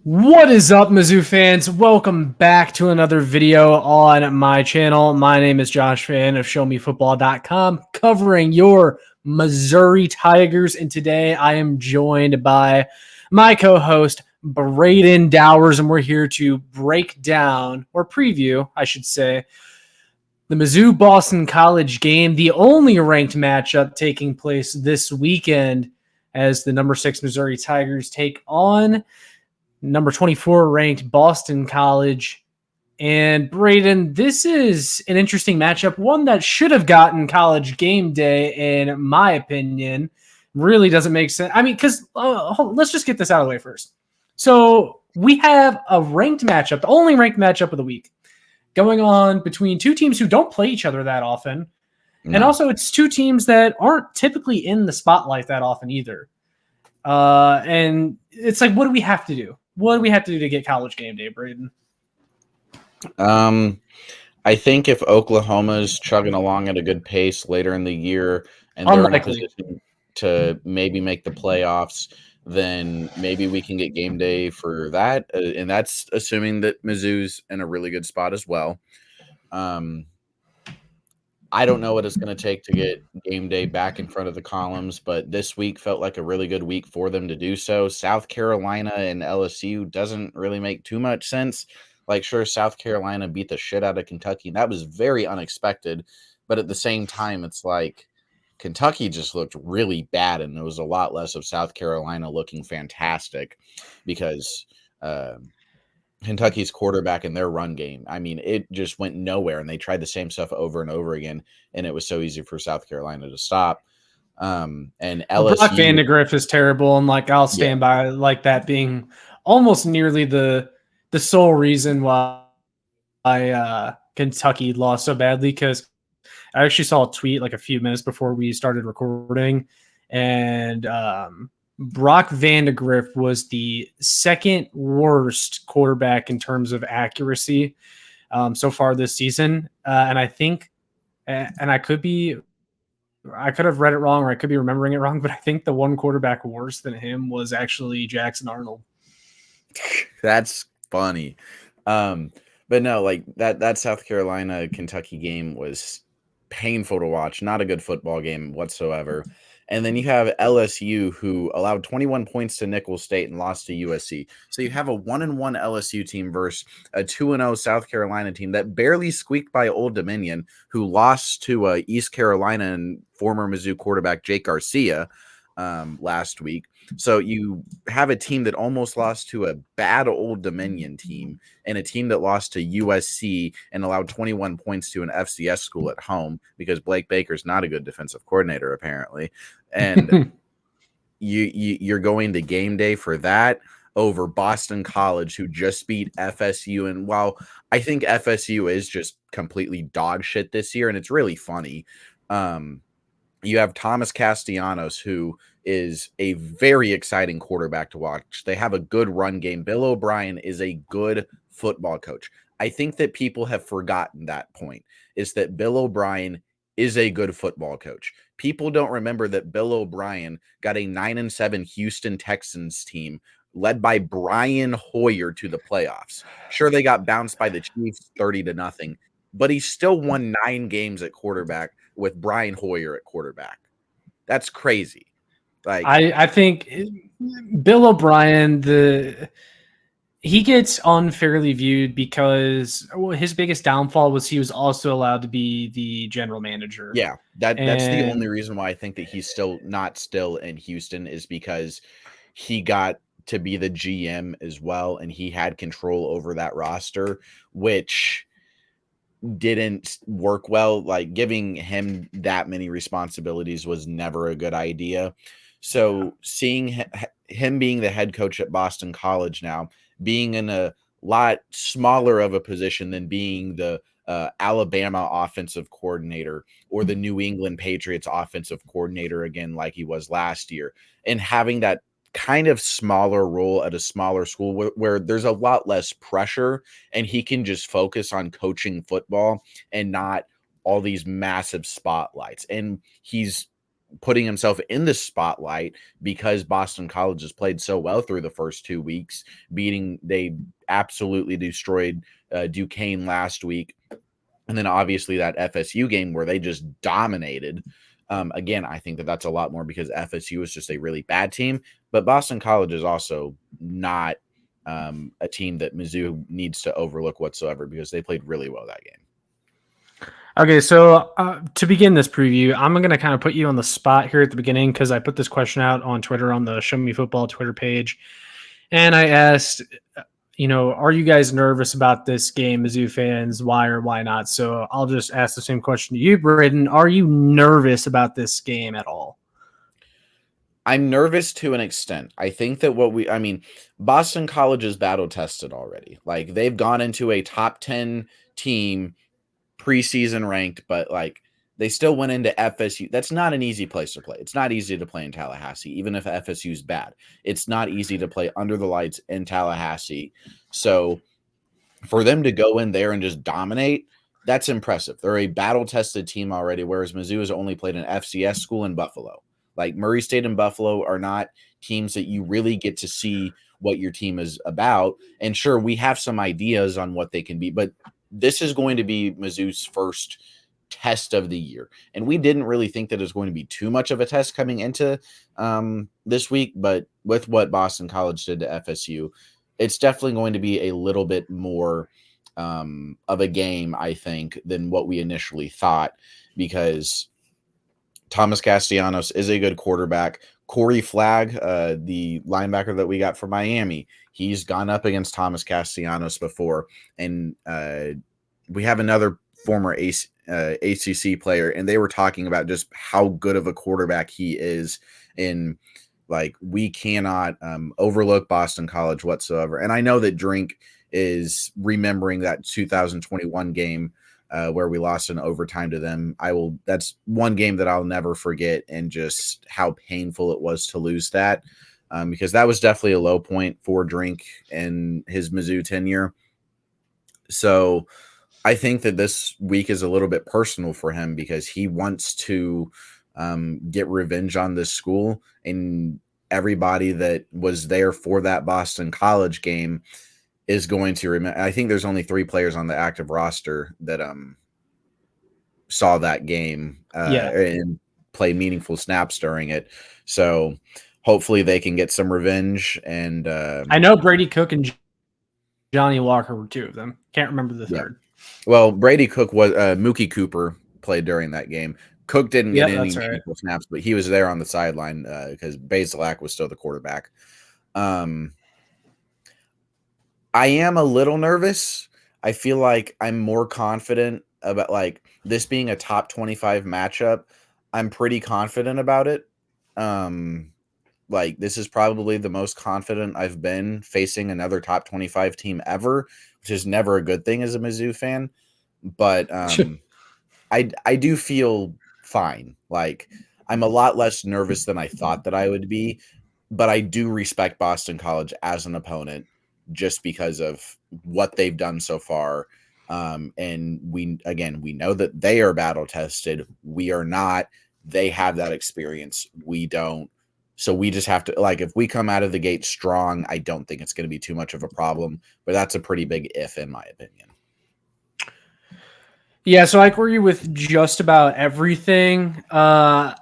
What is up, Mizzou fans? Welcome back to another video on my channel. My name is Josh Fan of ShowMeFootball.com, covering your Missouri Tigers. And today I am joined by my co-host, Brayden Dowers, and we're here to break down, or preview, I should say, the Mizzou-Boston College game, the only ranked matchup taking place this weekend as the number 6 Missouri Tigers take on number 24 ranked Boston College. And Brayden, this is an interesting matchup, one that should have gotten College game day, in my opinion. Really doesn't make sense. I mean, because let's just get this out of the way first. So we have a ranked matchup, the only ranked matchup of the week, going on between two teams who don't play each other that often. No. And also it's two teams that aren't typically in the spotlight that often either. And it's like, what do we have to do? What do we have to do to get College game day, Brayden? I think if Oklahoma's chugging along at a good pace later in the year and they're in a position to maybe make the playoffs, then maybe we can get game day for that. And that's assuming that Mizzou's in a really good spot as well. I don't know what it's going to take to get game day back in front of the columns, but this week felt like a really good week for them to do so. South Carolina and LSU doesn't really make too much sense. Like, sure, South Carolina beat the shit out of Kentucky. That was very unexpected. But at the same time, it's like Kentucky just looked really bad, and there was a lot less of South Carolina looking fantastic because Kentucky's quarterback and their run game, I mean, it just went nowhere, and they tried the same stuff over and over again, and it was so easy for South Carolina to stop. And LSU, Brock Vandegrift is terrible, and like I'll stand by like that being almost nearly the sole reason why Kentucky lost so badly. Because I actually saw a tweet like a few minutes before we started recording, and Brock Vandegrift was the second worst quarterback in terms of accuracy so far this season. And I think, and I could have read it wrong, or I could be remembering it wrong, but I think the one quarterback worse than him was actually Jackson Arnold. That's funny. But no, like that South Carolina Kentucky game was painful to watch. Not a good football game whatsoever. And then you have LSU, who allowed 21 points to Nicholls State and lost to USC. So you have a 1-1 LSU team versus a 2-0 South Carolina team that barely squeaked by Old Dominion, who lost to East Carolina and former Mizzou quarterback Jake Garcia last week. So you have a team that almost lost to a bad Old Dominion team and a team that lost to USC and allowed 21 points to an FCS school at home because Blake Baker's not a good defensive coordinator, apparently. And you're going to game day for that over Boston College, who just beat FSU. And while I think FSU is just completely dog shit this year, and it's really funny, you have Thomas Castellanos, who is a very exciting quarterback to watch. They have a good run game. Bill O'Brien is a good football coach. I think that people have forgotten that point, is that Bill O'Brien is a good football coach. People don't remember that Bill O'Brien got a 9-7 Houston Texans team led by Brian Hoyer to the playoffs. Sure, they got bounced by the Chiefs 30-0, but he still won 9 games at quarterback with Brian Hoyer at quarterback. That's crazy. Like, I think Bill O'Brien, he gets unfairly viewed because his biggest downfall was he was also allowed to be the general manager. Yeah, that's the only reason why I think that he's not still in Houston, is because he got to be the GM as well, and he had control over that roster, which didn't work well. Like, giving him that many responsibilities was never a good idea. So seeing him being the head coach at Boston College now, being in a lot smaller of a position than being the Alabama offensive coordinator or the New England Patriots offensive coordinator again, like he was last year, and having that kind of smaller role at a smaller school where there's a lot less pressure and he can just focus on coaching football and not all these massive spotlights. And he's putting himself in the spotlight because Boston College has played so well through the first 2 weeks, they absolutely destroyed Duquesne last week. And then obviously that FSU game where they just dominated. Again, I think that that's a lot more because FSU is just a really bad team, but Boston College is also not a team that Mizzou needs to overlook whatsoever because they played really well that game. Okay, so to begin this preview, I'm going to kind of put you on the spot here at the beginning because I put this question out on Twitter on the Show Me Football Twitter page. And I asked, are you guys nervous about this game, Mizzou fans? Why or why not? So I'll just ask the same question to you, Brayden. Are you nervous about this game at all? I'm nervous to an extent. I think that Boston College is battle tested already. Like they've gone into a top 10 team preseason ranked, but like they still went into FSU. That's not an easy place to play. It's not easy to play in Tallahassee, even if FSU is bad. It's not easy to play under the lights in Tallahassee. So for them to go in there and just dominate, that's impressive. They're a battle-tested team already, whereas Mizzou has only played an FCS school in Buffalo. Like Murray State and Buffalo are not teams that you really get to see what your team is about. And sure, we have some ideas on what they can be, but this is going to be Mizzou's first test of the year. And we didn't really think that it was going to be too much of a test coming into this week, but with what Boston College did to FSU, it's definitely going to be a little bit more of a game, I think, than what we initially thought, because Thomas Castellanos is a good quarterback. Corey Flagg, the linebacker that we got from Miami, he's gone up against Thomas Castellanos before. And we have another former ACC player, and they were talking about just how good of a quarterback he is. In like, we cannot overlook Boston College whatsoever. And I know that Drink is remembering that 2021 game where we lost in overtime to them. That's one game that I'll never forget, and just how painful it was to lose that, because that was definitely a low point for Drink and his Mizzou tenure. So I think that this week is a little bit personal for him because he wants to get revenge on this school, and everybody that was there for that Boston College game is going to remember. I think there's only 3 players on the active roster that saw that game and play meaningful snaps during it. So hopefully they can get some revenge. And I know Brady Cook and Johnny Walker were 2 of them. Can't remember the third. Well, Brady Cook was Mookie Cooper played during that game. Cook didn't get any meaningful snaps, but he was there on the sideline because Bazelak was still the quarterback. I am a little nervous. I feel like I'm more confident about like this being a top 25 matchup. I'm pretty confident about it. Like this is probably the most confident I've been facing another top 25 team ever, which is never a good thing as a Mizzou fan. But I do feel fine. Like I'm a lot less nervous than I thought that I would be, but I do respect Boston College as an opponent just because of what they've done so far. And we know that they are battle tested. We are not. They have that experience. We don't. So we just have to, like, if we come out of the gate strong, I don't think it's going to be too much of a problem, but that's a pretty big if in my opinion. Yeah, so I agree with just about everything. I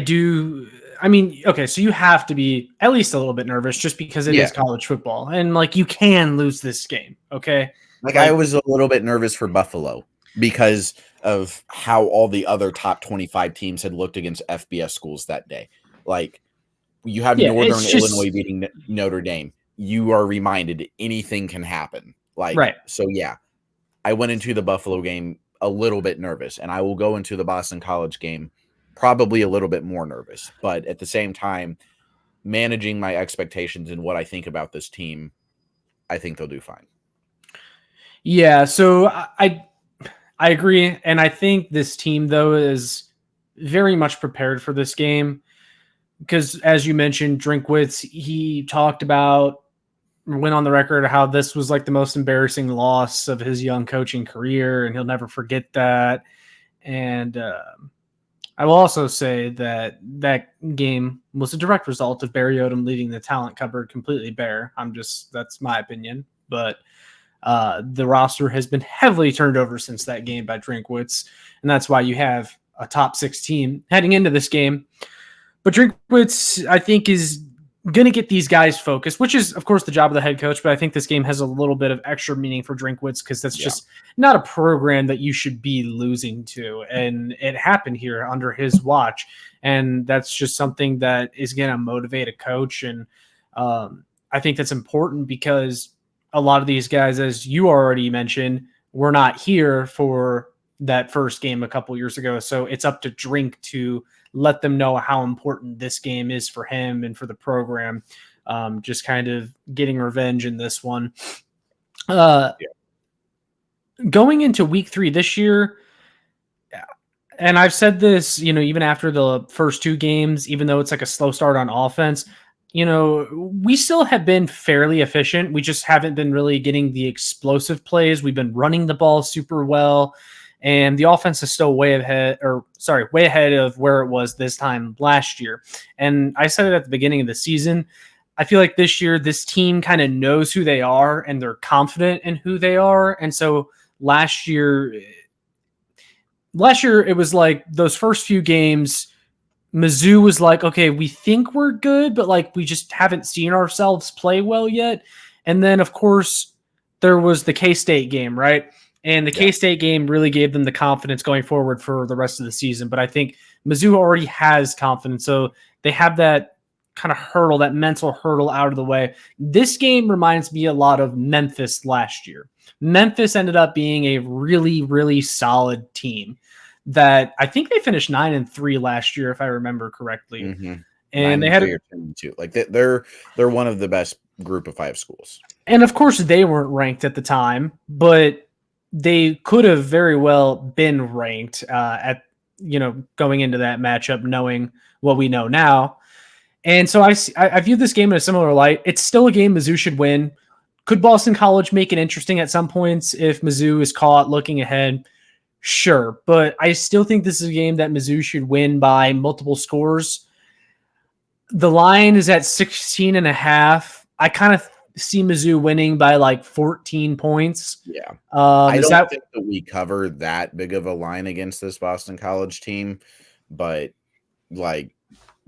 do. I mean, okay, so you have to be at least a little bit nervous just because it is college football, and like you can lose this game. Okay, like I was a little bit nervous for Buffalo because of how all the other top 25 teams had looked against FBS schools that day. Like you have Northern Illinois beating Notre Dame. You are reminded anything can happen. Like, so yeah, I went into the Buffalo game a little bit nervous, and I will go into the Boston College game probably a little bit more nervous. But at the same time, managing my expectations and what I think about this team, I think they'll do fine. Yeah, so I agree, and I think this team though is very much prepared for this game because, as you mentioned, Drinkwitz, he talked about, went on the record how this was like the most embarrassing loss of his young coaching career, and he'll never forget that. And I will also say that that game was a direct result of Barry Odom leaving the talent cupboard completely bare. That's my opinion. But the roster has been heavily turned over since that game by Drinkwitz, and that's why you have a top 6 team heading into this game. But Drinkwitz, I think, is going to get these guys focused, which is, of course, the job of the head coach. But I think this game has a little bit of extra meaning for Drinkwitz because that's just not a program that you should be losing to. And it happened here under his watch. And that's just something that is going to motivate a coach. And I think that's important because a lot of these guys, as you already mentioned, were not here for that first game a couple years ago. So it's up to Drink to let them know how important this game is for him and for the program. Just kind of getting revenge in this one. Going into week 3 this year, and I've said this, even after the first 2 games, even though it's like a slow start on offense, we still have been fairly efficient. We just haven't been really getting the explosive plays. We've been running the ball super well. And the offense is still way ahead of where it was this time last year. And I said it at the beginning of the season. I feel like this year, this team kind of knows who they are and they're confident in who they are. And so last year, it was like those first few games, Mizzou was like, okay, we think we're good, but like we just haven't seen ourselves play well yet. And then, of course, there was the K-State game, right? And the K-State game really gave them the confidence going forward for the rest of the season. But I think Mizzou already has confidence. So they have that kind of hurdle, that mental hurdle out of the way. This game reminds me a lot of Memphis last year. Memphis ended up being a really, really solid team that I think they finished 9-3 last year, if I remember correctly. Mm-hmm. And they had 2. Like they're one of the best group of 5 schools. And of course they weren't ranked at the time, but they could have very well been ranked going into that matchup, knowing what we know now. And so I view this game in a similar light. It's still a game Mizzou should win. Could Boston College make it interesting at some points if Mizzou is caught looking ahead? Sure. But I still think this is a game that Mizzou should win by multiple scores. The line is at 16.5. I kind of see Mizzou winning by like 14 points. Yeah. I don't think that we cover that big of a line against this Boston College team, but like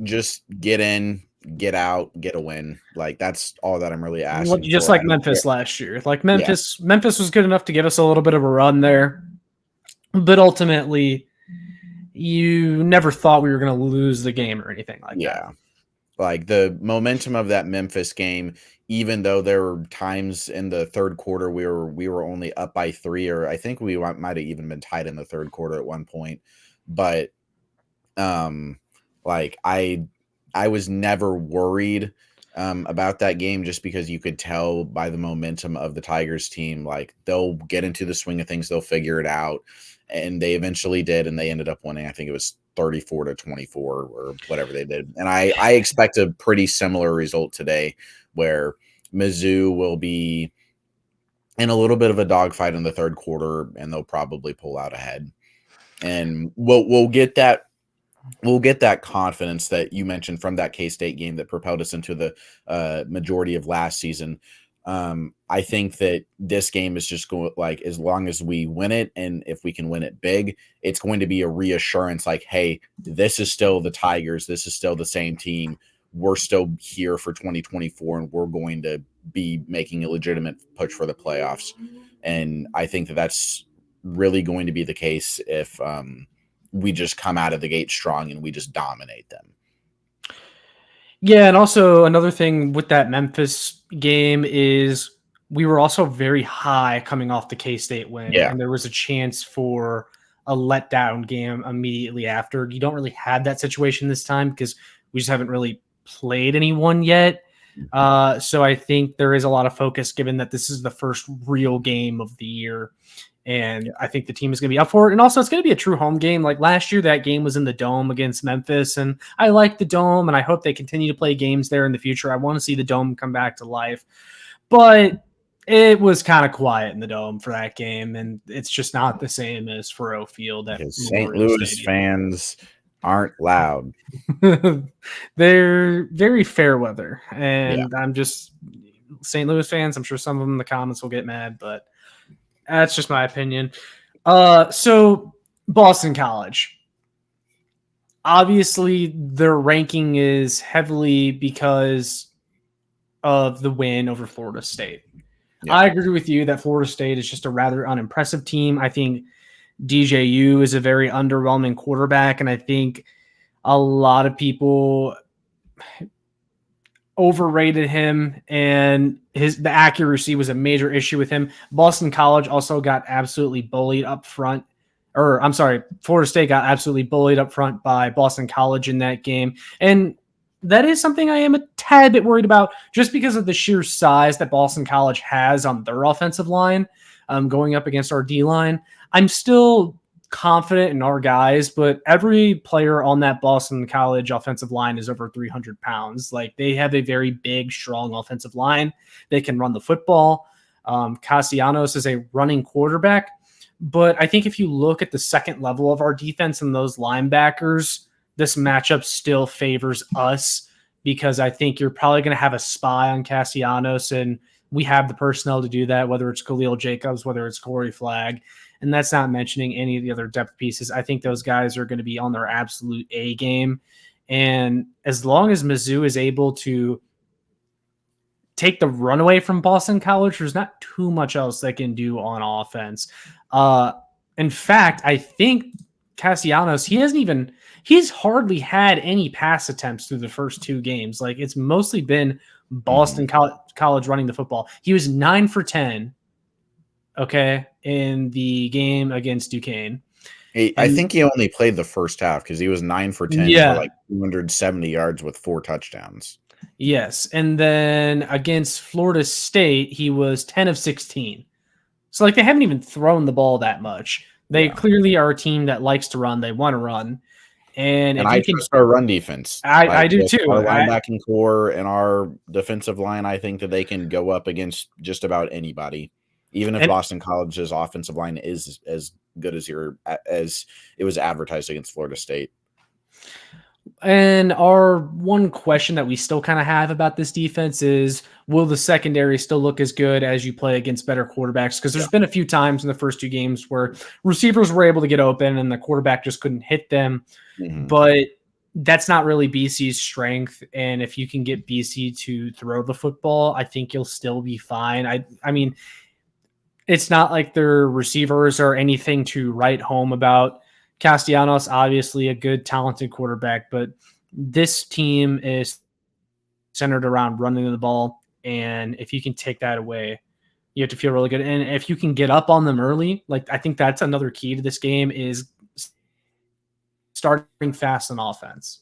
just get in, get out, get a win. Like that's all that I'm really asking. Just like Memphis last year. Like Memphis was good enough to give us a little bit of a run there. But ultimately, you never thought we were going to lose the game or anything like that. Yeah. Like the momentum of that Memphis game, even though there were times in the third quarter we were only up by 3, or I think we might have even been tied in the third quarter at one point. But like I was never worried about that game just because you could tell by the momentum of the Tigers team, like they'll get into the swing of things, they'll figure it out. And they eventually did, and they ended up winning. I think it was 34-24 or whatever they did. And I expect a pretty similar result today where Mizzou will be in a little bit of a dogfight in the third quarter, and they'll probably pull out ahead. And we'll get that confidence that you mentioned from that K-State game that propelled us into the majority of last season. I think that this game is just going, like, as long as we win it, and if we can win it big, it's going to be a reassurance like, hey, this is still the Tigers. This is still the same team. We're still here for 2024, and we're going to be making a legitimate push for the playoffs. And I think that that's really going to be the case if we just come out of the gate strong and we just dominate them. Yeah, and also another thing with that Memphis game is we were also very high coming off the K-State win, and there was a chance for a letdown game immediately after. You don't really have that situation this time because we just haven't really played anyone yet. So I think there is a lot of focus given that this is the first real game of the year. And I think the team is going to be up for it. And also, it's going to be a true home game. Like last year, that game was in the Dome against Memphis. And I like the Dome, and I hope they continue to play games there in the future. I want to see the Dome come back to life. But it was kind of quiet in the Dome for that game. And it's just not the same as Faurot Field. St. Louis fans aren't loud. They're very fair weather, Yeah. and I'm just St. Louis fans. I'm sure some of them in the comments will get mad, but that's just my opinion. So Boston College. Obviously, their ranking is heavily because of the win over Florida State. Yeah. I agree with you that Florida State is just a rather unimpressive team. I think DJU is a very underwhelming quarterback, and I think a lot of people overrated him, and the accuracy was a major issue with him. Boston College also got absolutely bullied up front. Or I'm sorry, Florida State got absolutely bullied up front by Boston College in that game. And that is something I am a tad bit worried about just because of the sheer size that Boston College has on their offensive line going up against our D line. I'm still confident in our guys, but every player on that Boston College offensive line is over 300 pounds. Like, they have a very big, strong offensive line. They can run the football. Castellanos is a running quarterback. But I think if you look at the second level of our defense and those linebackers, this matchup still favors us because I think you're probably going to have a spy on Castellanos, and we have the personnel to do that, whether it's Khalil Jacobs, whether it's Corey Flagg. And that's not mentioning any of the other depth pieces. I think those guys are going to be on their absolute A game. And as long as Mizzou is able to take the runaway from Boston College, there's not too much else they can do on offense. In fact, I think Castellanos, he's hardly had any pass attempts through the first two games. Like, it's mostly been Boston College running the football. He was 9 for 10. Okay, in the game against Duquesne. I think he only played the first half because he was 9 for 10 for like 270 yards with 4 touchdowns. Yes, and then against Florida State, he was 10 of 16. So, like, they haven't even thrown the ball that much. They clearly are a team that likes to run. They want to run. And if I trust our run defense. I do too. Our linebacking core and our defensive line, I think that they can go up against just about anybody. Even if Boston College's offensive line is as good as it was advertised against Florida State. And our one question that we still kind of have about this defense is, will the secondary still look as good as you play against better quarterbacks? Because there's been a few times in the first two games where receivers were able to get open and the quarterback just couldn't hit them. Mm-hmm. But that's not really BC's strength. And if you can get BC to throw the football, I think you'll still be fine. I mean, it's not like their receivers are anything to write home about. Castellanos, obviously a good, talented quarterback, but this team is centered around running the ball. And if you can take that away, you have to feel really good. And if you can get up on them early, like, I think that's another key to this game is starting fast on offense.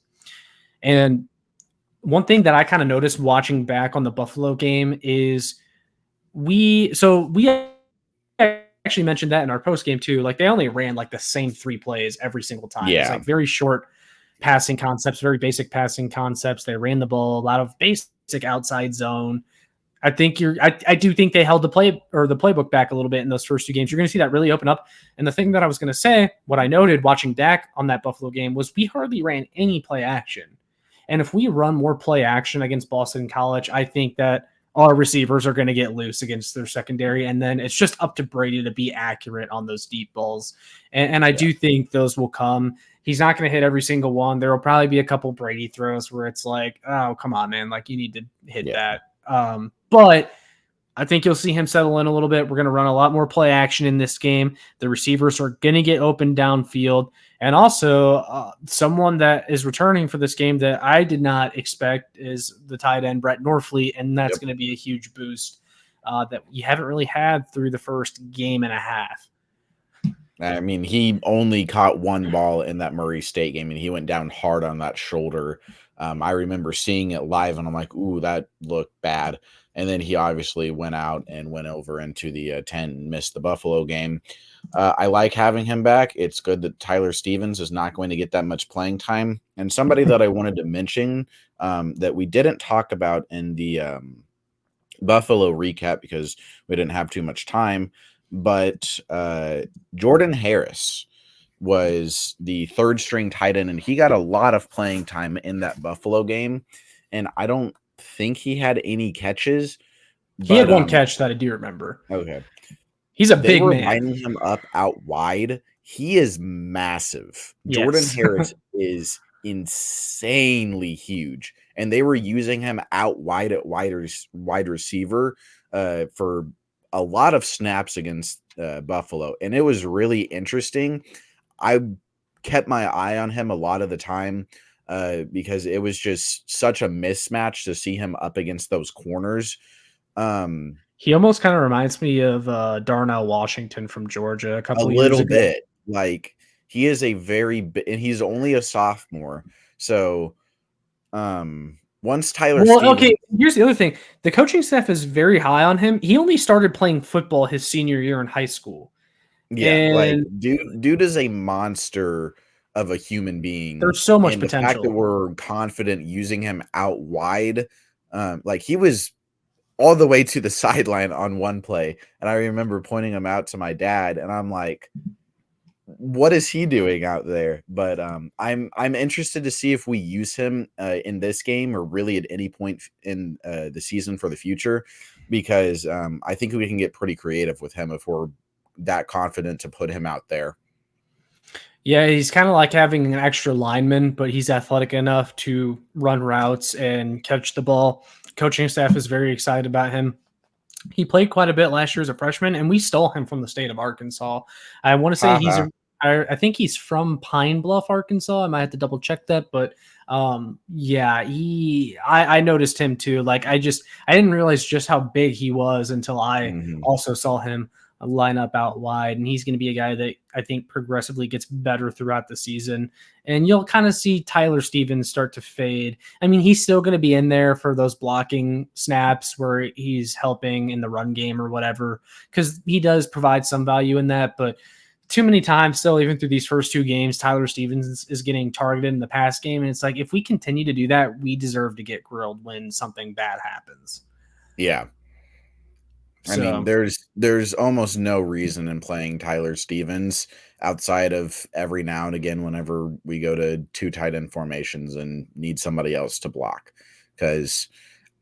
And one thing that I kind of noticed watching back on the Buffalo game is we actually mentioned that in our post game too. Like, they only ran like the same 3 plays every single time. Yeah. It's like very short passing concepts, very basic passing concepts. They ran the ball, a lot of basic outside zone. I do think they held the playbook back a little bit in those first 2 games. You're going to see that really open up. And the thing that I was going to say, what I noted watching Dak on that Buffalo game, was we hardly ran any play action. And if we run more play action against Boston College, I think that our receivers are going to get loose against their secondary. And then it's just up to Brady to be accurate on those deep balls. And I do think those will come. He's not going to hit every single one. There will probably be a couple Brady throws where it's like, oh, come on, man. Like, you need to hit that. But I think you'll see him settle in a little bit. We're going to run a lot more play action in this game. The receivers are going to get open downfield. And also, someone that is returning for this game that I did not expect is the tight end, Brett Norfleet, and that's going to be a huge boost that you haven't really had through the first game and a half. I mean, he only caught 1 ball in that Murray State game, and he went down hard on that shoulder. I remember seeing it live, and I'm like, ooh, that looked bad. And then he obviously went out and went over into the tent and missed the Buffalo game. I like having him back. It's good that Tyler Stevens is not going to get that much playing time. And somebody that I wanted to mention that we didn't talk about in the Buffalo recap because we didn't have too much time, but Jordan Harris, was the third string tight end, and he got a lot of playing time in that Buffalo game. And I don't think he had any catches, He had but one catch that I do remember. okay. He's a They big were man. lining him up out wide. He is massive. Jordan Yes. Harris is insanely huge, and they were using him out wide at wide receiver for a lot of snaps against Buffalo, and it was really interesting. I kept my eye on him a lot of the time because it was just such a mismatch to see him up against those corners. He almost kind of reminds me of Darnell Washington from Georgia a A couple years little ago. bit. Like, he is a very and he's only a sophomore. So, once Tyler Well, Stevens okay, here's the other thing. The coaching staff is very high on him. He only started playing football his senior year in high school. yeah, like, And dude is a monster of a human being, there's so much and the fact that potential. we're confident using him out wide, like, he was all the way to the sideline on one play, and I remember pointing him out to my dad, and I'm like, what is he doing out there? But I'm interested to see if we use him in this game or really at any point in the season for the future, because I think we can get pretty creative with him if we're that confident to put him out there. Yeah, he's kind of like having an extra lineman, but he's athletic enough to run routes and catch the ball. Coaching staff is very excited about him. He played quite a bit last year as a freshman, and we stole him from the state of Arkansas. I want to say Haha. I think he's from Pine Bluff, Arkansas. I might have to double check that, but yeah, I noticed him too. Like I didn't realize just how big he was until I Mhm. also saw him line up out wide, and he's going to be a guy that I think progressively gets better throughout the season. And you'll kind of see Tyler Stevens start to fade. I mean, he's still going to be in there for those blocking snaps where he's helping in the run game or whatever, because he does provide some value in that. But too many times still, even through these first two games, Tyler Stevens is getting targeted in the pass game. And it's like, if we continue to do that, we deserve to get grilled when something bad happens. Yeah. I mean, So there's almost no reason in playing Tyler Stevens outside of every now and again whenever we go to two tight end formations and need somebody else to block, because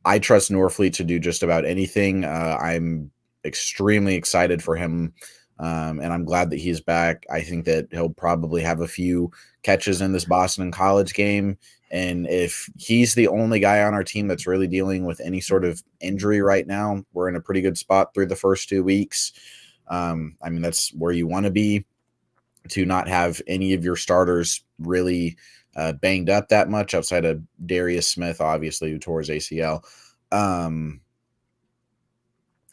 I trust Norfleet to do just about anything. I'm extremely excited for him, and I'm glad that he's back. I think that he'll probably have a few catches in this Boston College game. And if he's the only guy on our team that's really dealing with any sort of injury right now, we're in a pretty good spot through the first 2 weeks. I mean, that's where you want to be, to not have any of your starters really banged up that much outside of Darius Smith, obviously, who tore his ACL.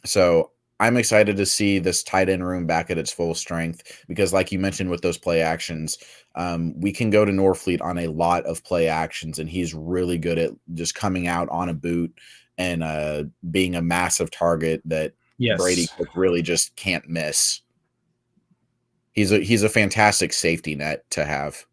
So I'm excited to see this tight end room back at its full strength, because like you mentioned with those play actions, we can go to Norfleet on a lot of play actions, and he's really good at just coming out on a boot and being a massive target that Brady yes. Cook really just can't miss. He's a fantastic safety net to have.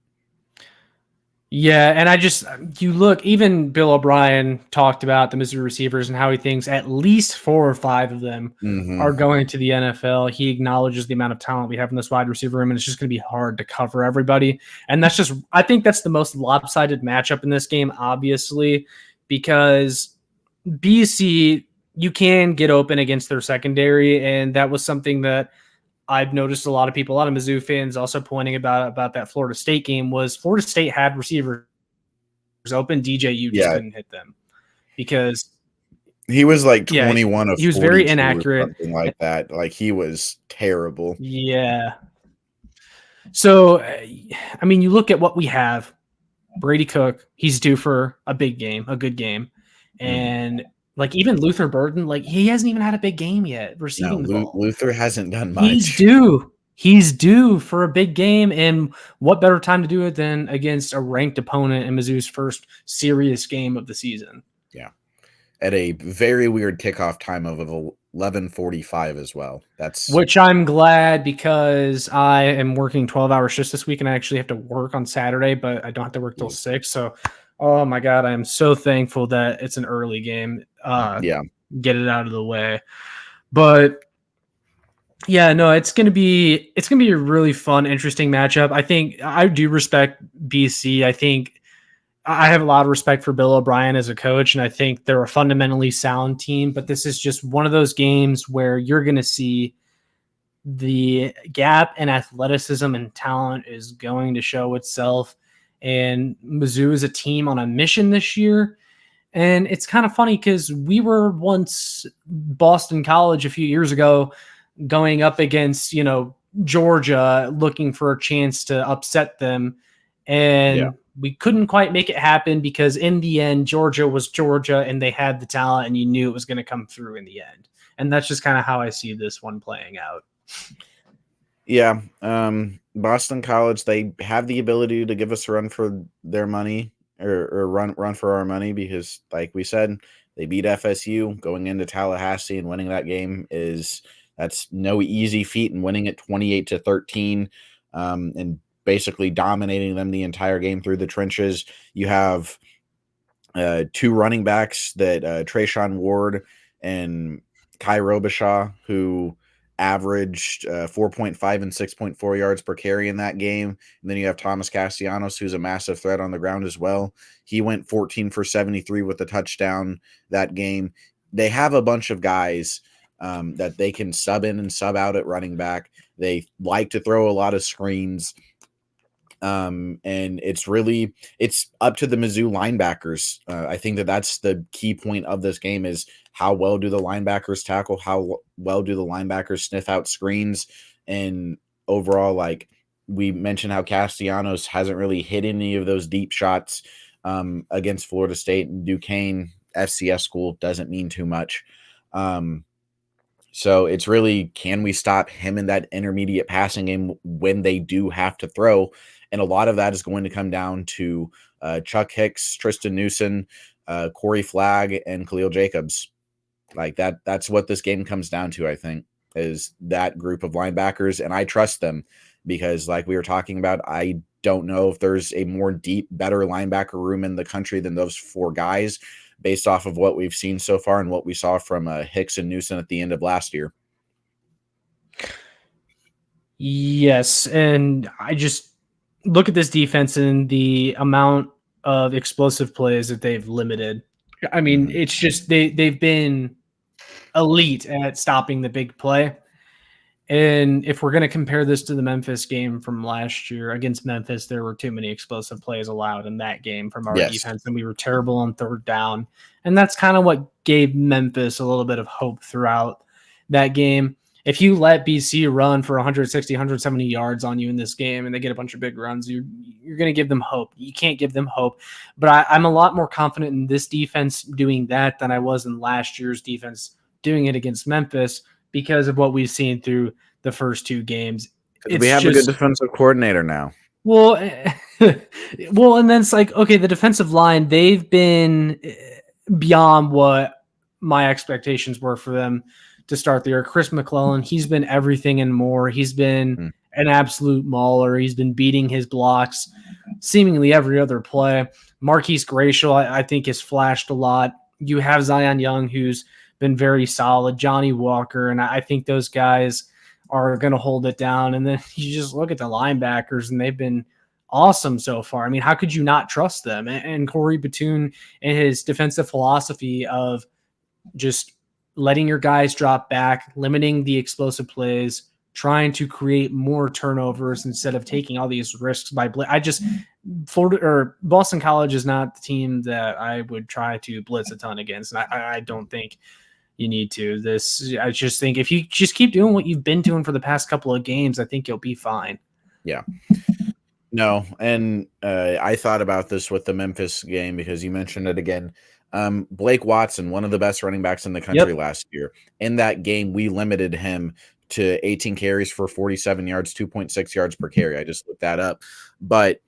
Yeah, and you look, even Bill O'Brien talked about the Mizzou receivers and how he thinks at least 4 or 5 of them Mm-hmm. are going to the NFL. He acknowledges the amount of talent we have in this wide receiver room, and it's just going to be hard to cover everybody. And I think that's the most lopsided matchup in this game, obviously, because BC, you can get open against their secondary, and that was something that I've noticed a lot of people, a lot of Mizzou fans also pointing about that Florida State game. Was Florida State had receivers open, DJU just Yeah, couldn't hit them because he was like yeah, 21 of he was very 42 or inaccurate. something like that. Like, he was terrible. Yeah. So, I mean, you look at what we have. Brady Cook, he's due for a big game, a good game. And like even Luther Burden, like he hasn't even had a big game yet No, receiving the ball. Luther hasn't done He's much. due. He's due for a big game. And what better time to do it than against a ranked opponent in Mizzou's first serious game of the season? Yeah. At a very weird kickoff time of 11:45 as well. That's Which I'm glad, because I am working 12-hour shifts this week and I actually have to work on Saturday, but I don't have to work till 6. So, oh my God, I am so thankful that it's an early game. yeah. Get it out of the way. But Yeah, no, it's gonna be a really fun, interesting matchup. I think I do respect BC. I think I have a lot of respect for Bill O'Brien as a coach, and I think they're a fundamentally sound team. But this is just one of those games where you're gonna see the gap in athleticism and talent is going to show itself. And Mizzou is a team on a mission this year. And it's kind of funny because we were once Boston College a few years ago going up against, Georgia looking for a chance to upset them. Yeah. And we couldn't quite make it happen because in the end, Georgia was Georgia and they had the talent and you knew it was going to come through in the end. And that's just kind of how I see this one playing out. Yeah. Boston College, they have the ability to give us a run for their money or run for our money because, like we said, they beat FSU going into Tallahassee and winning that game that's no easy feat, and winning it 28-13, and basically dominating them the entire game through the trenches. You have two running backs that Trayshawn Ward and Kai Robichaud, who averaged 4.5 and 6.4 yards per carry in that game. And then you have Thomas Castellanos, who's a massive threat on the ground as well. He went 14 for 73 with a touchdown that game. They have a bunch of guys that they can sub in and sub out at running back. They like to throw a lot of screens. And it's up to the Mizzou linebackers. I think that's the key point of this game is how well do the linebackers tackle, how well do the linebackers sniff out screens, and overall, like we mentioned, how Castellanos hasn't really hit any of those deep shots against Florida State and Duquesne. FCS school doesn't mean too much. So it's really, can we stop him in that intermediate passing game when they do have to throw? And a lot of that is going to come down to Chuck Hicks, Tristan Newson, Corey Flagg, and Khalil Jacobs. Like that's what this game comes down to, I think, is that group of linebackers. And I trust them because, like we were talking about, I don't know if there's a more deep, better linebacker room in the country than those four guys, based off of what we've seen so far and what we saw from Hicks and Newsom at the end of last year. Yes, and I just look at this defense and the amount of explosive plays that they've limited. I mean, it's just they've been elite at stopping the big play. And if we're going to compare this to the Memphis game from last year against Memphis, there were too many explosive plays allowed in that game from our defense, and we were terrible on third down. And that's kind of what gave Memphis a little bit of hope throughout that game. If you let BC run for 160, 170 yards on you in this game and they get a bunch of big runs, you're going to give them hope. You can't give them hope. But I'm a lot more confident in this defense doing that than I was in last year's defense doing it against Memphis, because of what we've seen through the first two games. We have a good defensive coordinator now. Well, and then it's like, okay, the defensive line, they've been beyond what my expectations were for them to start the year. Chris McClellan, he's been everything and more. He's been an absolute mauler. He's been beating his blocks seemingly every other play. Marquise Gracial, I think, has flashed a lot. You have Zion Young, who's been very solid, Johnny Walker, and I think those guys are going to hold it down. And then you just look at the linebackers, and they've been awesome so far. I mean, how could you not trust them? And Corey Batoon and his defensive philosophy of just letting your guys drop back, limiting the explosive plays, trying to create more turnovers instead of taking all these risks by Florida or Boston College is not the team that I would try to blitz a ton against. And I don't think you need to. I just think if you just keep doing what you've been doing for the past couple of games, I think you'll be fine. Yeah. No, and I thought about this with the Memphis game because you mentioned it again. Blake Watson, one of the best running backs in the country last year. In that game, we limited him to 18 carries for 47 yards, 2.6 yards per carry. I just looked that up. But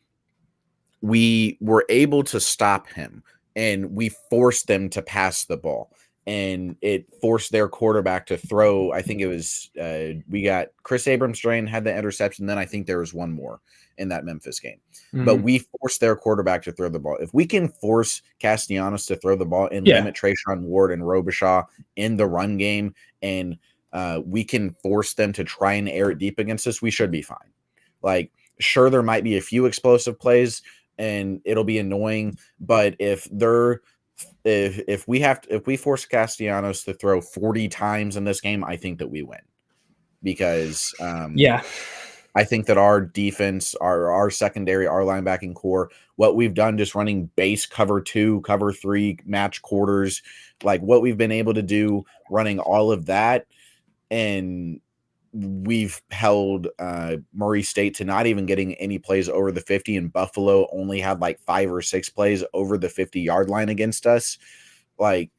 we were able to stop him, and we forced them to pass the ball. And it forced their quarterback to throw. I think it was we got Chris Abrams-Drain had the interception. Then I think there was one more in that Memphis game. But we forced their quarterback to throw the ball. If we can force Castellanos to throw the ball and limit Trayshawn Ward and Robichaud in the run game and we can force them to try and air it deep against us, we should be fine. Like, sure, there might be a few explosive plays and it'll be annoying, but if we force Castellanos to throw 40 times in this game, I think that we win, because Yeah. I think that our defense, our secondary, our linebacking core, what we've done just running base cover 2, cover 3, match quarters, like what we've been able to do running all of that, and we've held Murray State to not even getting any plays over the 50, and Buffalo only had like 5 or 6 plays over the 50-yard line against us. Like,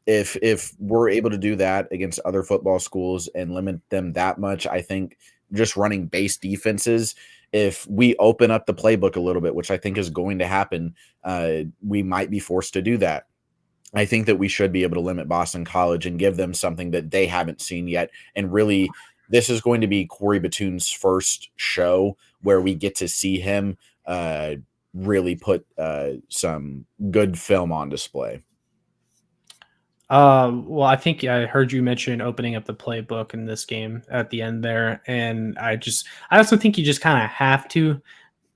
if we're able to do that against other football schools and limit them that much, I think just running base defenses, if we open up the playbook a little bit, which I think is going to happen, we might be forced to do that. I think that we should be able to limit Boston College and give them something that they haven't seen yet. And really, this is going to be Corey Batoon's first show where we get to see him really put some good film on display. Well, I think I heard you mention opening up the playbook in this game at the end there, and I also think you just kind of have to,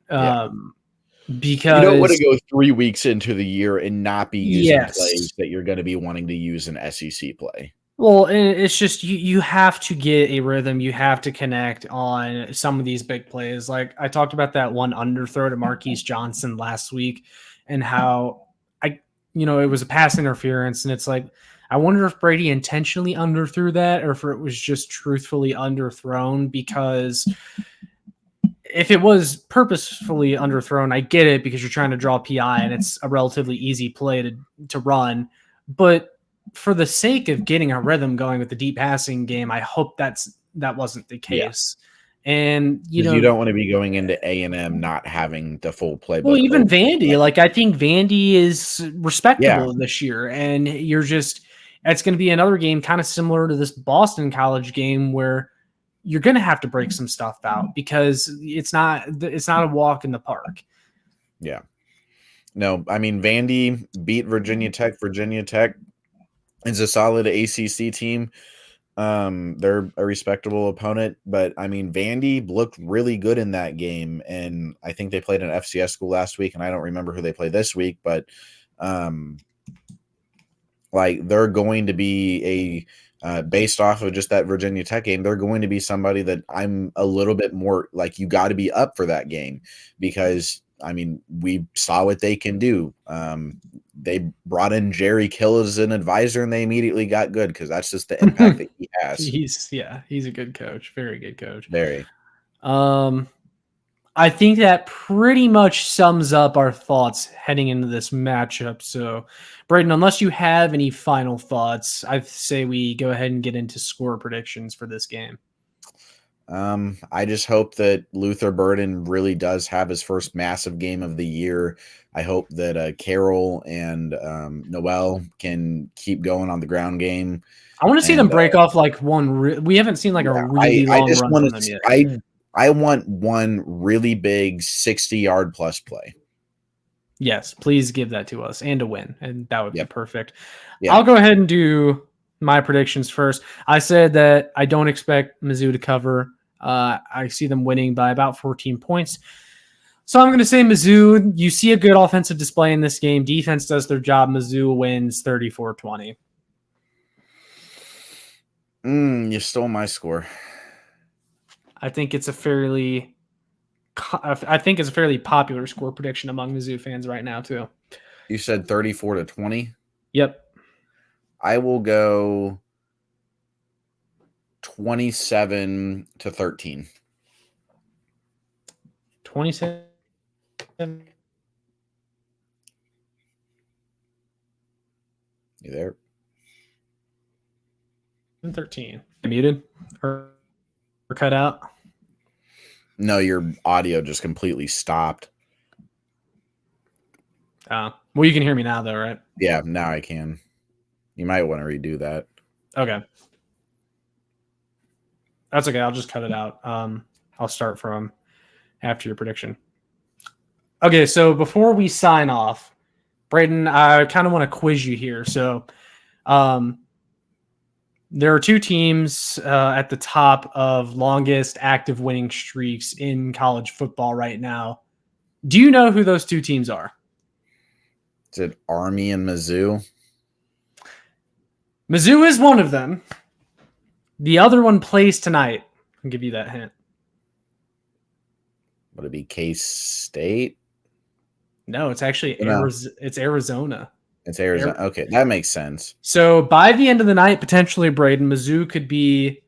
because you don't want to go 3 weeks into the year and not be using yes. plays that you're going to be wanting to use an SEC play. Well, it's just you have to get a rhythm. You have to connect on some of these big plays. Like I talked about that one underthrow to Marquise Johnson last week, and how it was a pass interference, and it's like, I wonder if Brady intentionally underthrew that or if it was just truthfully underthrown, because if it was purposefully underthrown, I get it, because you're trying to draw PI and it's a relatively easy play to run. But for the sake of getting a rhythm going with the deep passing game, I hope that wasn't the case. Yeah. And you don't want to be going into A&M not having the full playbook. Well, even Vandy, like I think Vandy is respectable this year, and it's going to be another game kind of similar to this Boston College game where you're going to have to break some stuff out, because it's not a walk in the park. Yeah. No, I mean, Vandy beat Virginia Tech. Virginia Tech is a solid ACC team. They're a respectable opponent, but I mean, Vandy looked really good in that game, and I think they played an FCS school last week, and I don't remember who they play this week, but like they're going to be based off of just that Virginia Tech game, they're going to be somebody that I'm a little bit more like, you got to be up for that game, because I mean, we saw what they can do. They brought in Jerry Kill as an advisor, and they immediately got good, because that's just the impact that he has. He's a good coach. Very good coach. Very. I think that pretty much sums up our thoughts heading into this matchup. So, Brayden, unless you have any final thoughts, I say we go ahead and get into score predictions for this game. I just hope that Luther Burden really does have his first massive game of the year. I hope that Carroll and Noel can keep going on the ground game. I want to see them break off like one. We haven't seen like a really long run from them yet. I want one really big 60-yard plus play. Yes, please give that to us, and a win, and that would be perfect. Yep. I'll go ahead and do my predictions first. I said that I don't expect Mizzou to cover. I see them winning by about 14 points. So I'm going to say Mizzou. You see a good offensive display in this game. Defense does their job. Mizzou wins 34-20. You stole my score. I think it's a fairly popular score prediction among Mizzou fans right now too. You said 34-20? Yep. I will go 27-13. 27. You there? 13. Muted or cut out? No, your audio just completely stopped. Well, you can hear me now, though, right? Yeah, now I can. You might want to redo that. Okay. That's okay. I'll just cut it out. I'll start from after your prediction. Okay, so before we sign off, Brayden, I kind of want to quiz you here. So There are two teams at the top of longest active winning streaks in college football right now. Do you know who those two teams are? Is it Army and Mizzou? Mizzou is one of them. The other one plays tonight. I'll give you that hint. Would it be K-State? No, it's actually No. it's Arizona. It's Arizona. Okay, that makes sense. So by the end of the night, potentially, Brayden, Mizzou could be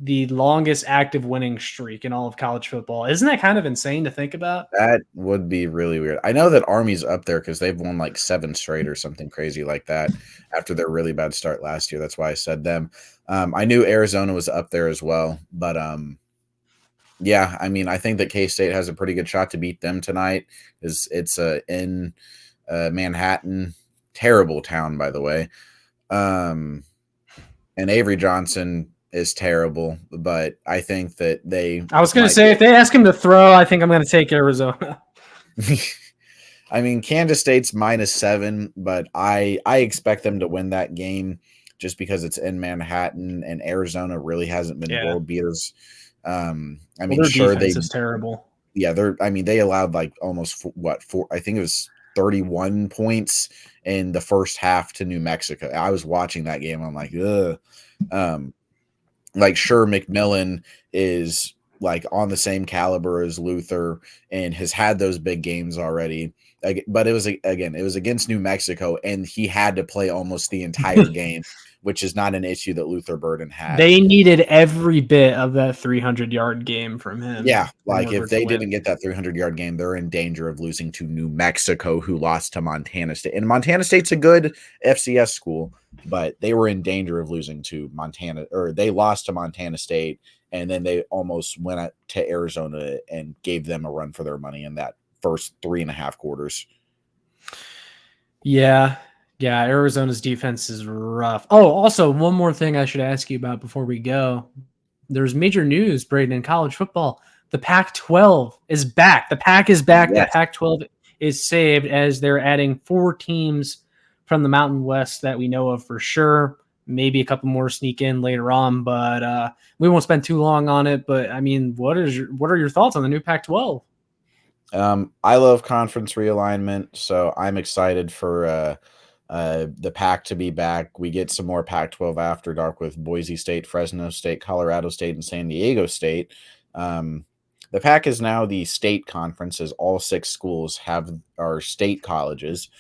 the longest active winning streak in all of college football. Isn't that kind of insane to think about? That would be really weird. I know that Army's up there because they've won like 7 straight or something crazy like that after their really bad start last year. That's why I said them. I knew Arizona was up there as well, but yeah, I mean, I think that K-State has a pretty good shot to beat them tonight. It's in Manhattan, terrible town by the way, and Avery Johnson is terrible, but I think that they. I was going to say, if they ask him to throw, I think I'm going to take Arizona. I mean, Kansas State's -7, but I expect them to win that game just because it's in Manhattan and Arizona really hasn't been world beaters. I mean, their sure defense is terrible. Yeah, they allowed like almost four. I think it was 31 points in the first half to New Mexico. I was watching that game. I'm like, ugh. Like, sure, McMillan is like on the same caliber as Luther and has had those big games already. But it was against New Mexico, and he had to play almost the entire game, which is not an issue that Luther Burden had. They needed every bit of that 300-yard game from him. Yeah, like if they didn't get that 300-yard game, they're in danger of losing to New Mexico, who lost to Montana State. And Montana State's a good FCS school, but they were in danger of losing to Montana, or they lost to Montana State, and then they almost went to Arizona and gave them a run for their money in that first 3.5 quarters. Yeah, Arizona's defense is rough. Oh, also, one more thing I should ask you about before we go. There's major news, Brayden, in college football. The Pac-12 is back. The Pac is back. Yes. The Pac-12 is saved as they're adding 4 teams from the Mountain West that we know of for sure. Maybe a couple more sneak in later on, but we won't spend too long on it. But I mean, what are your thoughts on the new Pac-12? I love conference realignment, so I'm excited for the Pac to be back. We get some more Pac-12 after dark with Boise State, Fresno State, Colorado State, and San Diego State. The Pac is now the state conference, as all 6 schools are state colleges.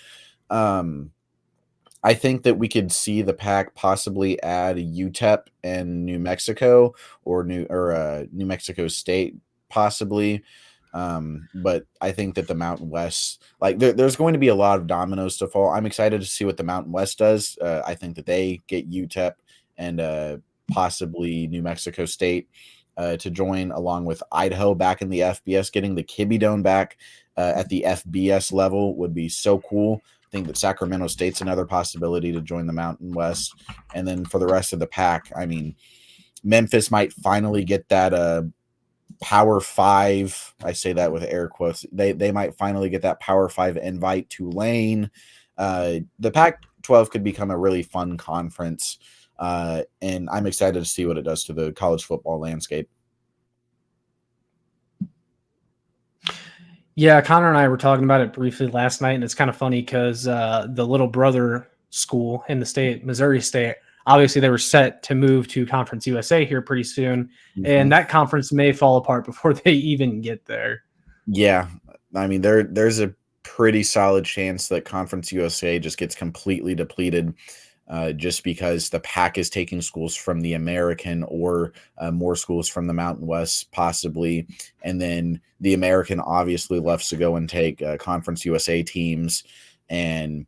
I think that we could see the Pac possibly add UTEP and New Mexico or New Mexico State possibly. But I think that the Mountain West, like there's going to be a lot of dominoes to fall. I'm excited to see what the Mountain West does. I think that they get UTEP and possibly New Mexico State to join, along with Idaho back in the FBS. Getting the Kibbe Dome back at the FBS level would be so cool. I think that Sacramento State's another possibility to join the Mountain West. And then for the rest of the Pac, I mean, Memphis might finally get that Power 5. I say that with air quotes. They might finally get that Power 5 invite. Tulane. The Pac-12 could become a really fun conference, and I'm excited to see what it does to the college football landscape. Yeah, Connor and I were talking about it briefly last night, and it's kind of funny because the little brother school in the state, Missouri State, obviously they were set to move to Conference USA here pretty soon, and that conference may fall apart before they even get there. Yeah, I mean there's a pretty solid chance that Conference USA just gets completely depleted. Just because the Pac is taking schools from the American or more schools from the Mountain West possibly. And then the American obviously left to go and take Conference USA teams. And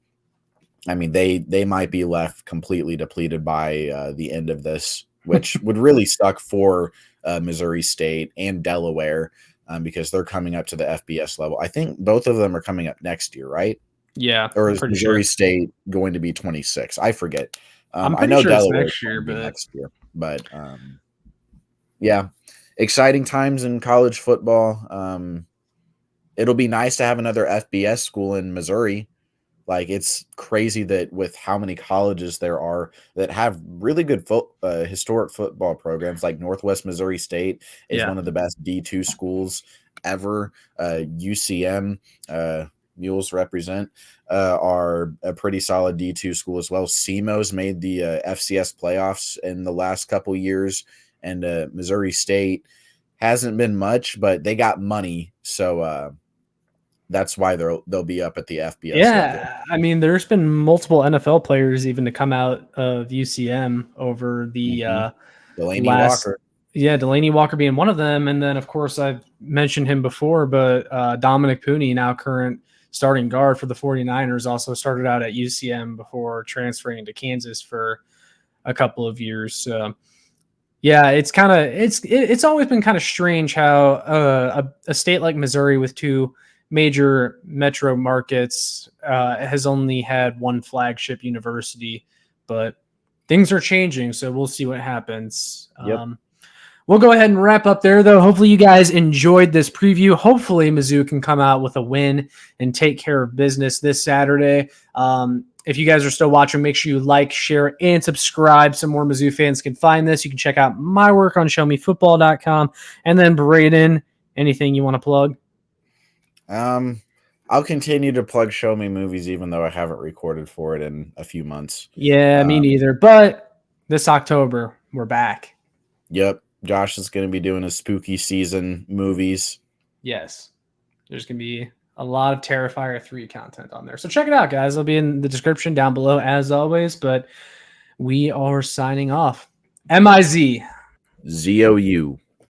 I mean, they might be left completely depleted by the end of this, which would really suck for Missouri State and Delaware because they're coming up to the FBS level. I think both of them are coming up next year, right? Yeah, or is Missouri State going to be 26? I forget. I know sure Delaware next year, but yeah, exciting times in college football. It'll be nice to have another FBS school in Missouri. Like, it's crazy that with how many colleges there are that have really good historic football programs, like Northwest Missouri State is Yeah. one of the best D2 schools ever. UCM, Mules represent, are a pretty solid D2 school as well. SEMO's made the FCS playoffs in the last couple years, and Missouri State hasn't been much, but they got money, so that's why they'll be up at the FBS level. Yeah, I mean, there's been multiple NFL players even to come out of UCM over the Delaney last. Walker. Yeah, Delaney Walker being one of them, and then of course I've mentioned him before, but Dominic Pooney, now current starting guard for the 49ers, also started out at UCM before transferring to Kansas for a couple of years. So yeah, it's always been kind of strange how a state like Missouri with two major metro markets has only had one flagship university, but things are changing, so we'll see what happens. Yep. We'll go ahead and wrap up there, though. Hopefully you guys enjoyed this preview. Hopefully Mizzou can come out with a win and take care of business this Saturday. If you guys are still watching, make sure you like, share, and subscribe so more Mizzou fans can find this. You can check out my work on showmefootball.com. And then, Brayden, anything you want to plug? I'll continue to plug Show Me Movies, even though I haven't recorded for it in a few months. Yeah, me neither. But this October, we're back. Yep. Josh is going to be doing a spooky season movies. Yes. There's going to be a lot of Terrifier 3 content on there. So check it out, guys. It'll be in the description down below, as always. But we are signing off. MIZ. ZOU.